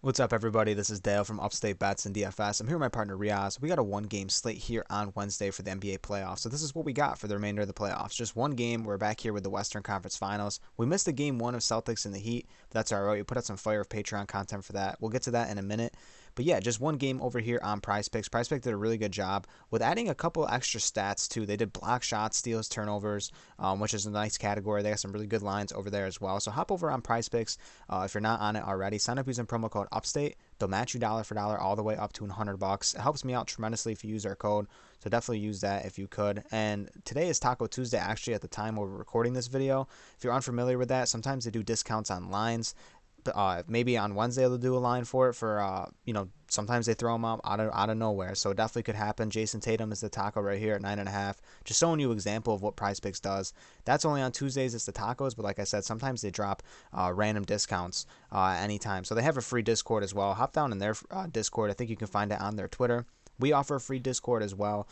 What's up, everybody? This is Dale from Upstate Bets and DFS. I'm here with my partner Reoz. We got a one-game slate here on Wednesday for the NBA playoffs. So this is what we got for the remainder of the playoffs. Just one game. We're back here with the Western Conference Finals. We missed the game one of Celtics and the Heat. But that's all right. We put out some fire of Patreon content for that. We'll get to that in a minute. But yeah, just one game over here on Prize Picks. Prize Pick did a really good job with adding a couple extra stats too. They did block shots, steals, turnovers, which is a nice category. They got some really good lines over there as well. So hop over on Prize Picks if you're not on it already. Sign up using promo code Upstate. They'll match you dollar for dollar all the way up to $100. It helps me out tremendously if you use our code. So definitely use that if you could. And today is Taco Tuesday, actually, at the time where we're recording this video. If you're unfamiliar with that, sometimes they do discounts on lines. Maybe on Wednesday they'll do a line for it for sometimes they throw them up out of nowhere, so it definitely could happen. Jason Tatum is the taco right here at 9.5. Just showing you an example of what Prize Picks does. That's only on Tuesdays. It's the tacos, but like I said, sometimes they drop random discounts anytime. So they have a free Discord as well. Hop down in their Discord. I think you can find it on their Twitter. We offer a free Discord as well,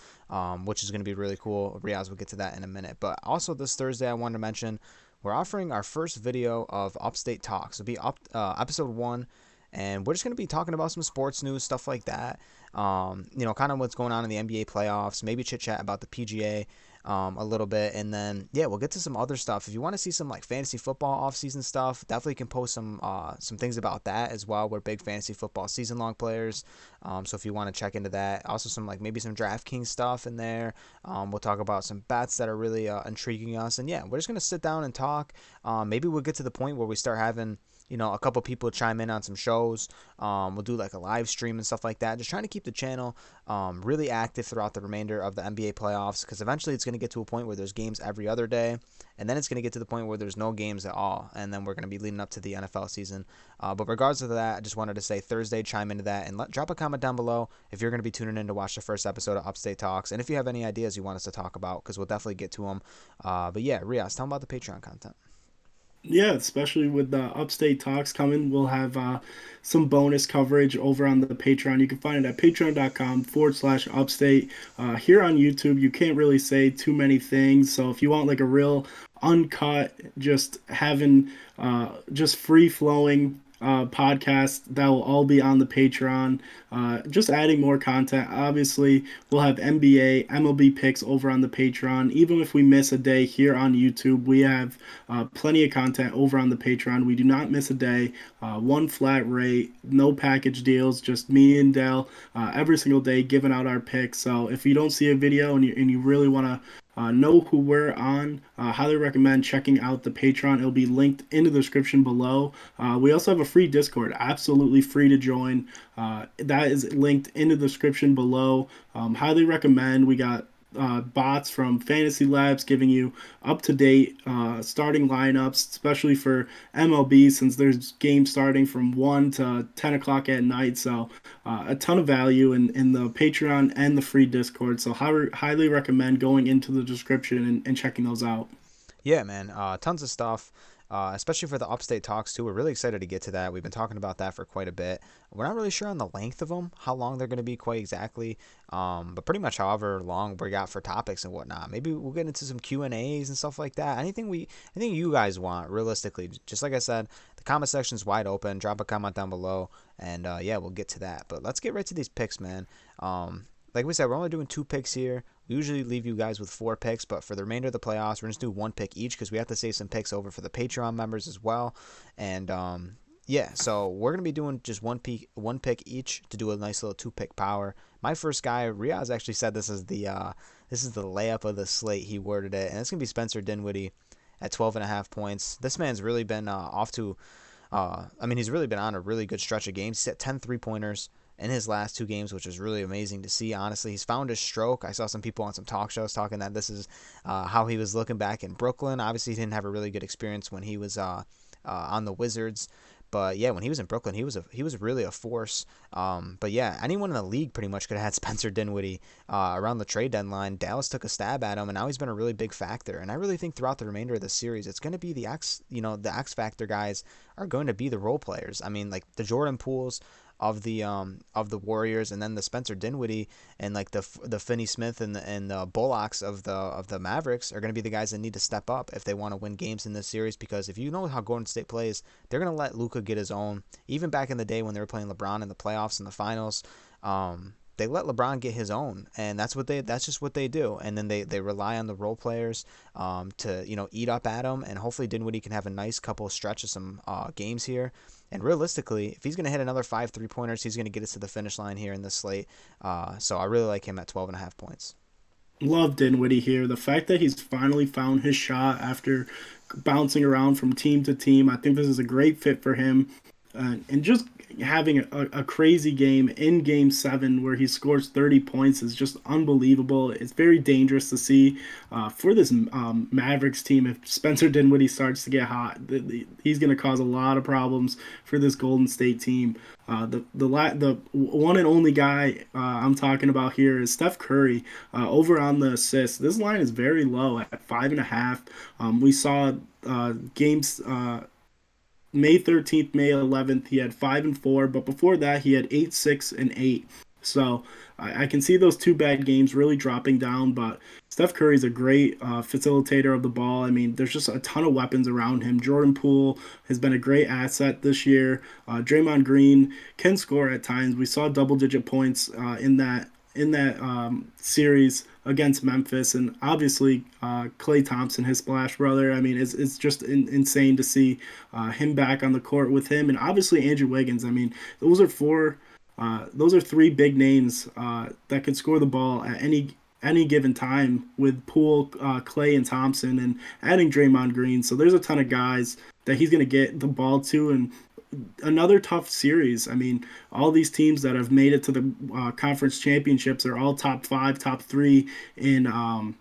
which is going to be really cool. Riaz will get to that in a minute. But also this Thursday, I wanted to mention we're offering our first video of Upstate Talks. It'll be episode 1, and we're just going to be talking about some sports news, stuff like that. Kind of what's going on in the NBA playoffs, maybe chit-chat about the PGA a little bit, and then, yeah, we'll get to some other stuff. If you want to see some, like, fantasy football off-season stuff, definitely can post some things about that as well. We're big fantasy football season-long players, so if you want to check into that. Also some, maybe some DraftKings stuff in there. We'll talk about some bets that are really intriguing us, and, yeah, we're just going to sit down and talk. Maybe we'll get to the point where we start having a couple people chime in on some shows. We'll do like a live stream and stuff like that. Just trying to keep the channel really active throughout the remainder of the NBA playoffs, because eventually it's going to get to a point where there's games every other day, and then it's going to get to the point where there's no games at all, and then we're going to be leading up to the NFL season. But regardless of that, I just wanted to say Thursday, chime into that, and drop a comment down below if you're going to be tuning in to watch the first episode of Upstate Talks, and if you have any ideas you want us to talk about, because we'll definitely get to them. But yeah, Riaz, tell them about the Patreon content. Yeah, especially with the Upstate Talks coming, we'll have some bonus coverage over on the Patreon. You can find it at patreon.com/upstate. Here on YouTube, you can't really say too many things. So if you want like a real uncut, just having just free flowing podcast, that will all be on the Patreon. Just adding more content. Obviously, we'll have NBA, MLB picks over on the Patreon. Even if we miss a day here on YouTube, we have plenty of content over on the Patreon. We do not miss a day. One flat rate, no package deals, just me and Dell every single day giving out our picks. So if you don't see a video and you really want to know who we're on, highly recommend checking out the Patreon. It'll be linked in the description below. We also have a free Discord, absolutely free to join. That is linked in the description below. Highly recommend. We got bots from Fantasy Labs giving you up to date starting lineups, especially for MLB, since there's games starting from 1 to 10 o'clock at night. So a ton of value in the Patreon and the free Discord. So highly recommend going into the description and checking those out. Yeah, man, tons of stuff, especially for the Upstate Talks, too. We're really excited to get to that. We've been talking about that for quite a bit. We're not really sure on the length of them, how long they're going to be quite exactly, but pretty much however long we got for topics and whatnot. Maybe we'll get into some Q&As and stuff like that. Anything you guys want, realistically. Just like I said, the comment section is wide open. Drop a comment down below, and yeah, we'll get to that. But let's get right to these picks, man. Like we said, we're only doing 2 picks here. We usually leave you guys with 4 picks, but for the remainder of the playoffs, we're going to do 1 pick each, because we have to save some picks over for the Patreon members as well. And yeah, so we're going to be doing just one pick each to do a nice little 2-pick power. My first guy, Riaz, actually said this is the layup of the slate. He worded it, and it's going to be Spencer Dinwiddie at 12.5 points. This man's really been he's really been on a really good stretch of games. He's at 10 3-pointers in his last 2 games, which is really amazing to see. Honestly, he's found his stroke. I saw some people on some talk shows talking that this is how he was looking back in Brooklyn. Obviously, he didn't have a really good experience when he was on the Wizards, but yeah, when he was in Brooklyn, he was really a force. But yeah, anyone in the league pretty much could have had Spencer Dinwiddie around the trade deadline. Dallas took a stab at him, and now he's been a really big factor. And I really think throughout the remainder of the series, it's going to be the X Factor guys are going to be the role players. I mean, like the Jordan Pooles of the Warriors, and then the Spencer Dinwiddie and like the Finney Smith and the Bullocks of the Mavericks are going to be the guys that need to step up if they want to win games in this series. Because if you know how Golden State plays, they're going to let Luka get his own. Even back in the day when they were playing LeBron in the playoffs and the finals, they let LeBron get his own, and that's just what they do. And then they rely on the role players to eat up at him, and hopefully Dinwiddie can have a nice couple of stretch of some games here. And realistically, if he's going to hit another 5 3-pointers, he's going to get us to the finish line here in this slate. So I really like him at 12.5 points. Love Dinwiddie here. The fact that he's finally found his shot after bouncing around from team to team, I think this is a great fit for him. And just having a crazy game in Game 7 where he scores 30 points is just unbelievable. It's very dangerous to see for this Mavericks team. If Spencer Dinwiddie starts to get hot, he's going to cause a lot of problems for this Golden State team. The one and only guy I'm talking about here is Steph Curry over on the assists. This line is very low at 5.5. We saw games May 13th, May 11th, he had 5 and 4, but before that, he had 8, 6, and 8. So I can see those two bad games really dropping down, but Steph Curry's a great facilitator of the ball. I mean, there's just a ton of weapons around him. Jordan Poole has been a great asset this year. Draymond Green can score at times. We saw double-digit points in that series against Memphis, and obviously Klay Thompson, his splash brother. I mean, it's just insane to see him back on the court with him, and obviously Andrew Wiggins. I mean, those are three big names that could score the ball at any given time with Poole, Klay, and Thompson, and adding Draymond Green. So there's a ton of guys that he's going to get the ball to, and another tough series. I mean, all these teams that have made it to the conference championships are all top 5, top 3 in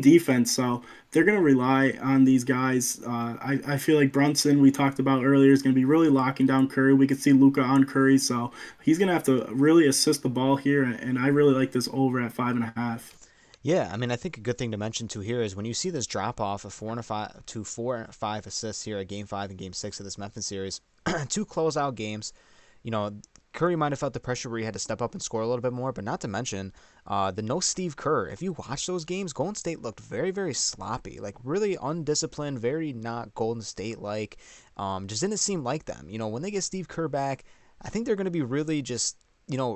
defense. So they're going to rely on these guys. I feel like Brunson, we talked about earlier, is going to be really locking down Curry. We could see Luka on Curry, so he's going to have to really assist the ball here. And I really like this over at 5.5. Yeah, I mean, I think a good thing to mention too here is when you see this drop off of 4 and 5 assists here at Game 5 and Game 6 of this Memphis series, two closeout games. Curry might have felt the pressure where he had to step up and score a little bit more, but not to mention the no Steve Kerr. If you watch those games, Golden State looked very, very sloppy, like really undisciplined, very not Golden State like. Just didn't seem like them. When they get Steve Kerr back, I think they're going to be really just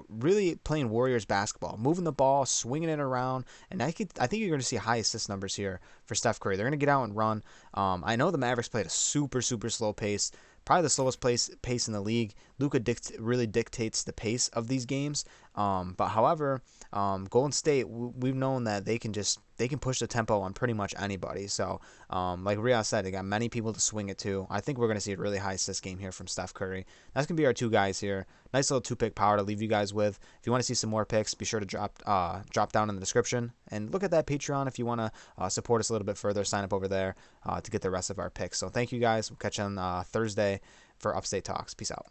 really playing Warriors basketball, moving the ball, swinging it around, and I think you're going to see high assist numbers here for Steph Curry. They're going to get out and run. I know the Mavericks played a super, super slow pace, probably the slowest pace in the league. Luka really dictates the pace of these games. But however, Golden State, we've known that they can push the tempo on pretty much anybody. So, like Reoz said, they got many people to swing it to. I think we're going to see a really high assist game here from Steph Curry. That's going to be our two guys here. Nice little 2-pick power to leave you guys with. If you want to see some more picks, be sure to drop down in the description and look at that Patreon if you want to support us a little bit further. Sign up over there to get the rest of our picks. So thank you guys. We'll catch you on Thursday for Upstate Talks. Peace out.